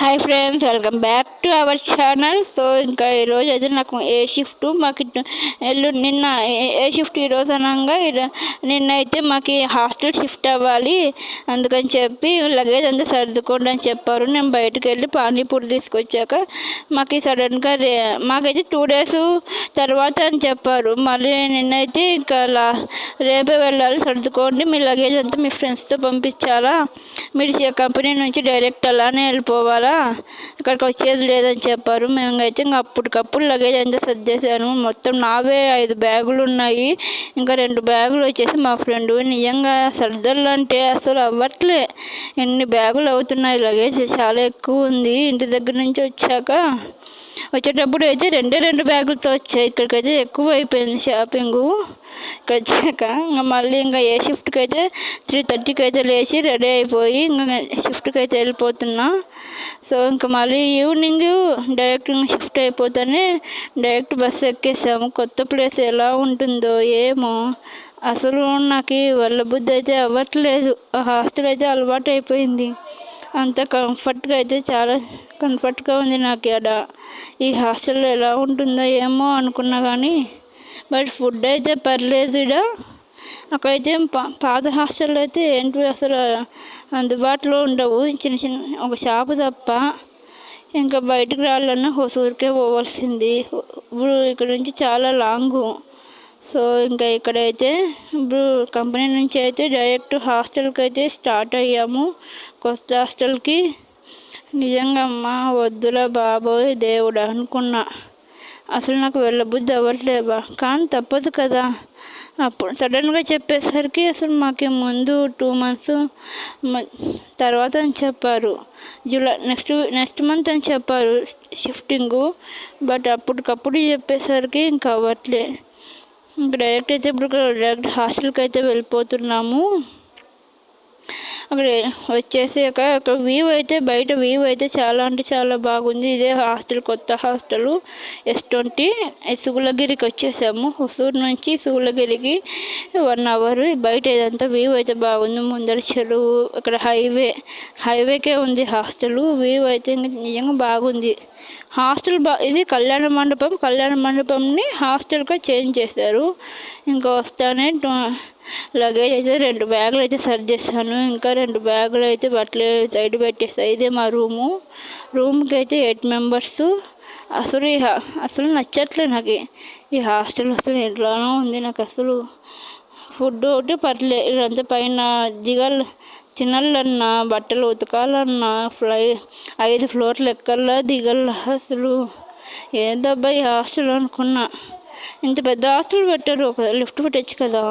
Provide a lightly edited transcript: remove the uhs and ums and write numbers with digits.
Hi friends, welcome back to our channel. So ఇంకా ఈరోజు అయితే నాకు ఏ షిఫ్ట్ మాకు నిన్న ఏ షిఫ్ట్ ఈరోజు అనగా నిన్న అయితే మాకు హాస్టల్ షిఫ్ట్ అవ్వాలి, అందుకని చెప్పి లగేజ్ అంతా సర్దుకోండి అని చెప్పారు. నేను బయటకు వెళ్ళి పానీపూరి తీసుకొచ్చాక మాకు సడన్గా మాకైతే 2 days తర్వాత అని చెప్పారు. మళ్ళీ నిన్నైతే ఇంకా రేపే వెళ్ళాలి, సర్దుకోండి, మీ లగేజ్ అంతా మీ ఫ్రెండ్స్తో పంపించాలా, మీరు కంపెనీ నుంచి డైరెక్ట్ అలానే వెళ్ళిపోవాలా, ఇక్కడికి వచ్చేది లేదని చెప్పారు. మేమైతే ఇంకా అప్పటికప్పుడు లగేజ్ అంతా సర్దేశాను. మొత్తం నావే 5 బ్యాగులు ఉన్నాయి, ఇంకా 2 బ్యాగులు వచ్చేసి మా ఫ్రెండ్. నిజంగా సర్దలంటే అసలు అవ్వట్లే, ఎన్ని బ్యాగులు అవుతున్నాయి, లగేజ్ చాలా ఎక్కువ ఉంది. ఇంటి దగ్గర నుంచి వచ్చేటప్పుడు అయితే 2 బ్యాగులతో వచ్చాయి. ఇక్కడికైతే ఎక్కువ అయిపోయింది షాపింగు. ఇక్కడ వచ్చాక ఇంకా మళ్ళీ ఇంకా ఏ షిఫ్ట్కి అయితే 3:30కి అయితే లేచి రెడీ అయిపోయి ఇంకా షిఫ్ట్కి అయితే వెళ్ళిపోతున్నా. సో ఇంకా మళ్ళీ ఈవినింగ్ డైరెక్ట్ షిఫ్ట్ అయిపోతానే డైరెక్ట్ బస్సు ఎక్కేసాము. కొత్త ప్లేస్ ఎలా ఉంటుందో ఏమో, అసలు నాకు వెళ్ళబుద్ధి అయితే అవ్వట్లేదు. ఆ హాస్టల్ అయితే అలవాటు అయిపోయింది, అంత కంఫర్ట్గా అయితే చాలా కంఫర్ట్గా ఉంది నాకు. ఈ హాస్టల్లో ఎలా ఉంటుందో ఏమో అనుకున్నా కానీ, బట్ ఫుడ్ అయితే పర్లేదు. అక్కడైతే పాత హాస్టల్లో అయితే ఏంటి అసలు అందుబాటులో ఉండవు, చిన్న చిన్న ఒక షాపు తప్ప. ఇంకా బయటకు రావాలన్నా హొసూరుకే పోవాల్సింది. ఇప్పుడు ఇక్కడ నుంచి చాలా లాంగు. సో ఇంకా ఇక్కడైతే ఇప్పుడు కంపెనీ నుంచి అయితే డైరెక్ట్ హాస్టల్కి అయితే స్టార్ట్ అయ్యాము, కొత్త హాస్టల్కి. నిజంగా అమ్మ వద్దులా బాబోయ్ దేవుడా అనుకున్నా. అసలు నాకు వెళ్ళబుద్ధి అవ్వట్లేవా, కానీ తప్పదు కదా. అప్పుడు సడన్గా చెప్పేసరికి అసలు మాకు ముందు 2 months తర్వాత అని చెప్పారు, జూలై నెక్స్ట్ మంత్ అని చెప్పారు షిఫ్టింగు. బట్ అప్పటికప్పుడు చెప్పేసరికి ఇంకా అవ్వట్లే. ఇంకా డైరెక్ట్ అయితే ఇప్పుడు డైరెక్ట్ హాస్టల్కి అయితే వెళ్ళిపోతున్నాము. అక్కడ వచ్చేసి అక్కడ వ్యూ అయితే బయట వ్యూ అయితే చాలా అంటే చాలా బాగుంది. ఇదే హాస్టల్, కొత్త హాస్టల్ S20 సుగులగిరికి వచ్చేసాము. హుసూరు నుంచి సుగులగిరికి 1 hour. బయట ఇదంతా వ్యూ అయితే బాగుంది. ముందర చెరువు, ఇక్కడ హైవేకే ఉంది హాస్టల్. వ్యూ అయితే నిజంగా బాగుంది. హాస్టల్ ఇది కళ్యాణ మండపంని హాస్టల్గా చేంజ్ చేశారు. ఇంకా వస్తానే లగేజ్ అయితే 2 బ్యాగులు అయితే సర్దేశాను. ఇంకా 2 బ్యాగులు అయితే బట్టలు సైడ్ పెట్టేస్తాయి. ఇదే మా రూమ్కి అయితే 8 members. అసలు నచ్చట్లే నాకు ఈ హాస్టల్. అసలు ఎట్లానో ఉంది నాకు. అసలు ఫుడ్ ఒకటి పర్లే, ఇదంతా పైన తినాలన్నా, బట్టలు ఉతకాలన్నా 5 floors ఎక్కల్లా దిగల్లా. అసలు ఏందబ్బా ఈ హాస్టల్ అనుకున్నా. ఇంత పెద్ద హాస్టల్ పెట్టారు, ఒక లిఫ్ట్ పెట్టచ్చు కదా.